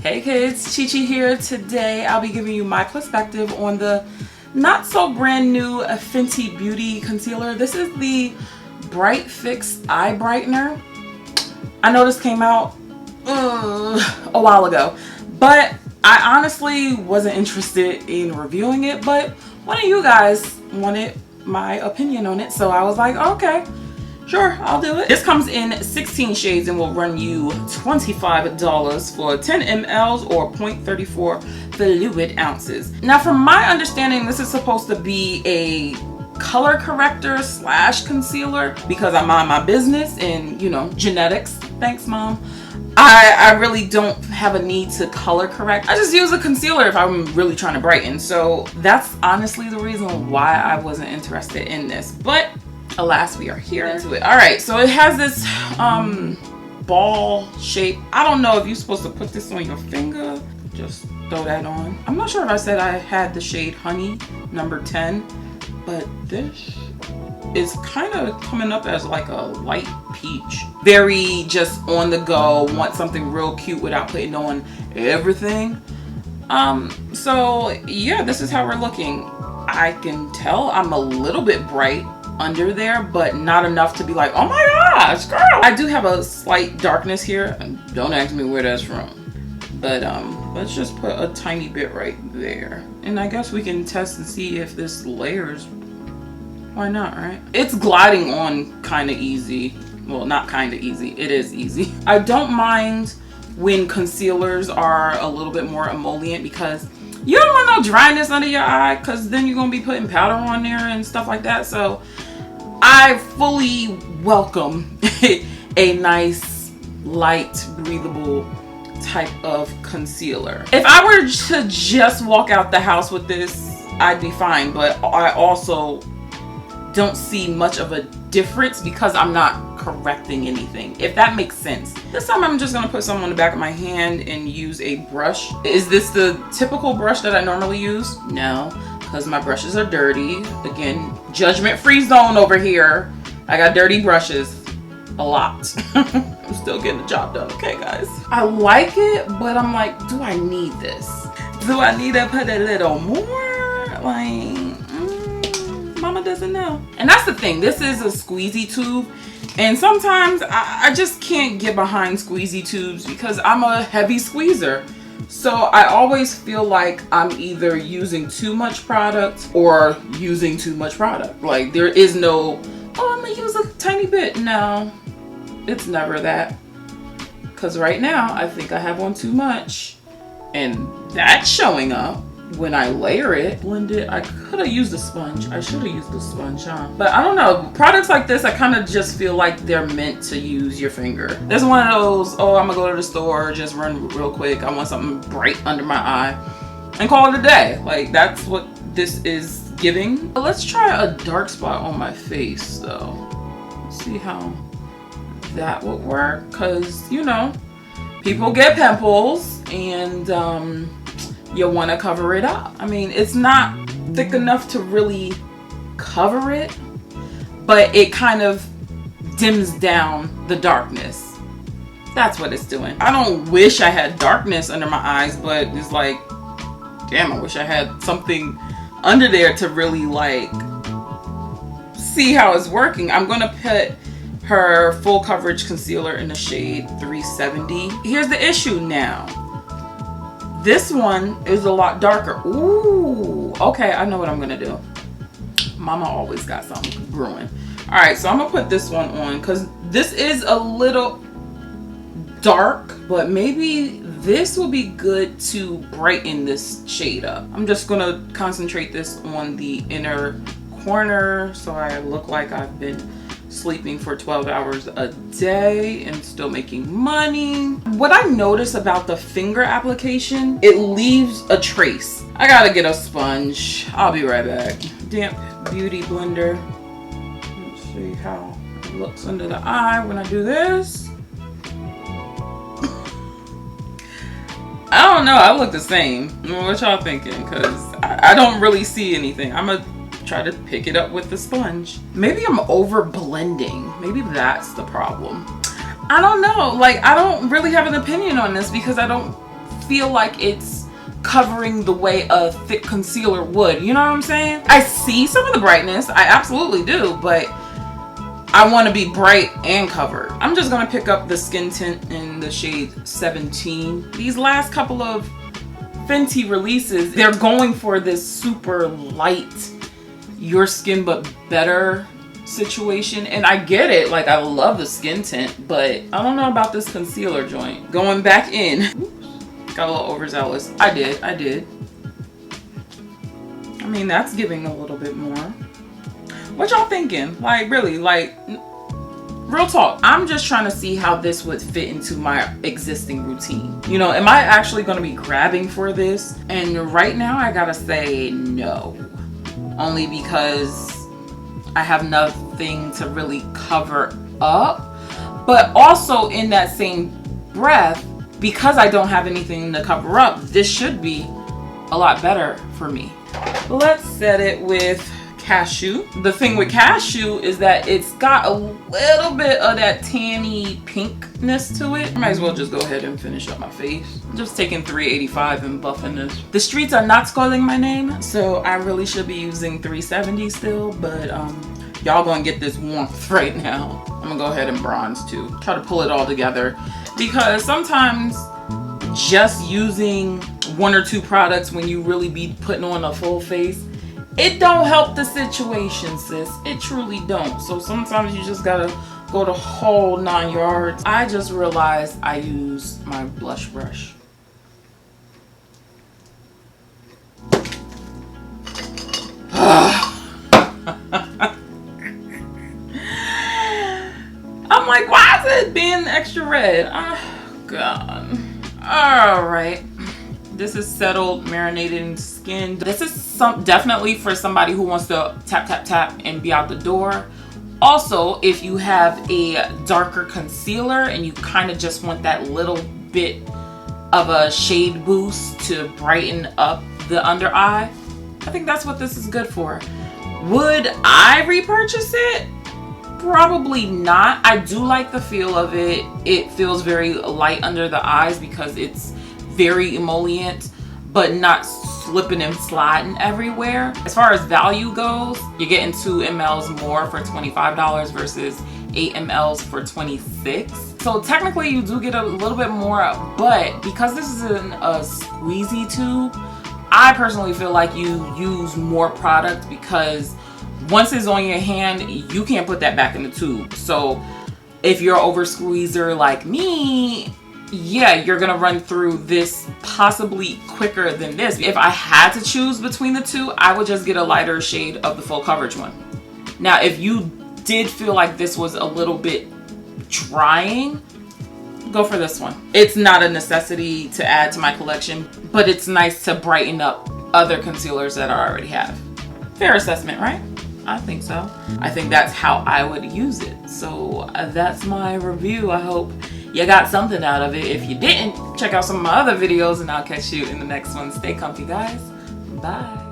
Hey kids, Chi-Chi here. Today I'll be giving you my perspective on the not so brand new Fenty Beauty concealer. This is the Bright Fix Eye Brightener. I know this came out a while ago, but I honestly wasn't interested in reviewing it, but one of you guys wanted my opinion on it, so I was like, okay, sure, I'll do it. This comes in 16 shades and will run you $25 for 10 mLs or 0.34 fluid ounces. Now, from my understanding, this is supposed to be a color corrector slash concealer because I mind my business and, you know, genetics. Thanks, Mom. I really don't have a need to color correct. I just use a concealer if I'm really trying to brighten. So that's honestly the reason why I wasn't interested in this. But alas, we are here into it. All right, so it has this ball shape. I don't know if you're supposed to put this on your finger. Just throw that on. I'm not sure if I said I had the shade Honey number 10, but this is kind of coming up as like a light peach. Very just on the go, want something real cute without putting on everything. So yeah, this is how we're looking. I can tell I'm a little bit bright under there, but not enough to be like, oh my gosh, girl. I do have a slight darkness here. Don't ask me where that's from, but let's just put a tiny bit right there, and I guess we can test and see if this layers. Why not, right? It's gliding on kind of easy. Well, not kind of easy, it is easy. I don't mind when concealers are a little bit more emollient because you don't want no dryness under your eye, because then you're gonna be putting powder on there and stuff like that. So I fully welcome a nice, light, breathable type of concealer. If I were to just walk out the house with this, I'd be fine, but I also don't see much of a difference because I'm not correcting anything, if that makes sense. This time I'm just gonna put some on the back of my hand and use a brush. Is this the typical brush that I normally use? No, because my brushes are dirty. Again, judgment-free zone over here. I got dirty brushes, a lot. I'm still getting the job done, okay guys? I like it, but I'm like, do I need this? Do I need to put a little more? Like, Mama doesn't know. And that's the thing, this is a squeezy tube, and sometimes I just can't get behind squeezy tubes because I'm a heavy squeezer. So I always feel like I'm either using too much product or using too much product. Like, there is no, oh, I'm gonna use a tiny bit. No, it's never that. Because right now I think I have on too much, and that's showing up when I layer it. Blend it. I could have used a sponge. I should have used the sponge, huh? But I don't know. Products like this, I kind of just feel like they're meant to use your finger. There's one of those, oh, I'm gonna go to the store, just run real quick. I want something bright under my eye and call it a day. Like, that's what this is giving. But let's try a dark spot on my face though. Let's see how that would work. Cause, you know, people get pimples and you want to cover it up. I mean, it's not thick enough to really cover it, but it kind of dims down the darkness. That's what it's doing. I don't wish I had darkness under my eyes, but it's like, damn, I wish I had something under there to really like see how it's working. I'm gonna put her full coverage concealer in the shade 370. Here's the issue now. This one is a lot darker. Ooh, okay, I know what I'm gonna do. Mama always got something brewing. All right, so I'm gonna put this one on because this is a little dark, but maybe this will be good to brighten this shade up. I'm just gonna concentrate this on the inner corner so I look like I've been sleeping for 12 hours a day and still making money. What I notice about the finger application, it leaves a trace. I gotta get a sponge. I'll be right back. Damp Beauty blender. Let's see how it looks under the eye when I do this. I don't know, I look the same. What y'all thinking? Because I don't really see anything. I'm gonna try to pick it up with the sponge. Maybe I'm over blending. Maybe that's the problem. I don't know. Like, I don't really have an opinion on this because I don't feel like it's covering the way a thick concealer would. You know what I'm saying? I see some of the brightness, I absolutely do, but I want to be bright and covered. I'm just gonna pick up the skin tint in the shade 17. These last couple of Fenty releases, they're going for this super light, your skin but better situation, and I get it. Like, I love the skin tint, but I don't know about this concealer joint. Going back in. Oops, got a little overzealous. I did. I mean, that's giving a little bit more. What y'all thinking? Like, really, like, real talk. I'm just trying to see how this would fit into my existing routine. You know, am I actually going to be grabbing for this? And right now, I gotta say no. Only because I have nothing to really cover up. But also in that same breath, because I don't have anything to cover up, this should be a lot better for me. Let's set it with Cashew. The thing with Cashew is that it's got a little bit of that tanny pinkness to it. I might as well just go ahead and finish up my face. I'm just taking 385 and buffing this. The streets are not calling my name, so I really should be using 370 still, but y'all gonna get this warmth right now. I'm gonna go ahead and bronze too. Try to pull it all together, because sometimes just using one or two products when you really be putting on a full face, it don't help the situation, sis. It truly don't. So sometimes you just gotta go the whole 9 yards. I just realized I used my blush brush. I'm like, why is it being extra red? Oh, God. All right. This is settled, marinated skin. This is definitely for somebody who wants to tap, tap, tap and be out the door. Also, if you have a darker concealer and you kind of just want that little bit of a shade boost to brighten up the under eye, I think that's what this is good for. Would I repurchase it? Probably not. I do like the feel of it. It feels very light under the eyes because it's very emollient, but not slipping and sliding everywhere. As far as value goes, you're getting 2 mls more for $25 versus 8 mls for $26. So technically you do get a little bit more, but because this is in a squeezy tube, I personally feel like you use more product, because once it's on your hand, you can't put that back in the tube. So if you're an over squeezer like me, yeah, you're gonna run through this possibly quicker than this. If I had to choose between the two, I would just get a lighter shade of the full coverage one. Now, if you did feel like this was a little bit drying, go for this one. It's not a necessity to add to my collection, but it's nice to brighten up other concealers that I already have. Fair assessment, right? I think so. I think that's how I would use it. So that's my review. I hope you got something out of it. If you didn't, check out some of my other videos and I'll catch you in the next one. Stay comfy, guys. Bye.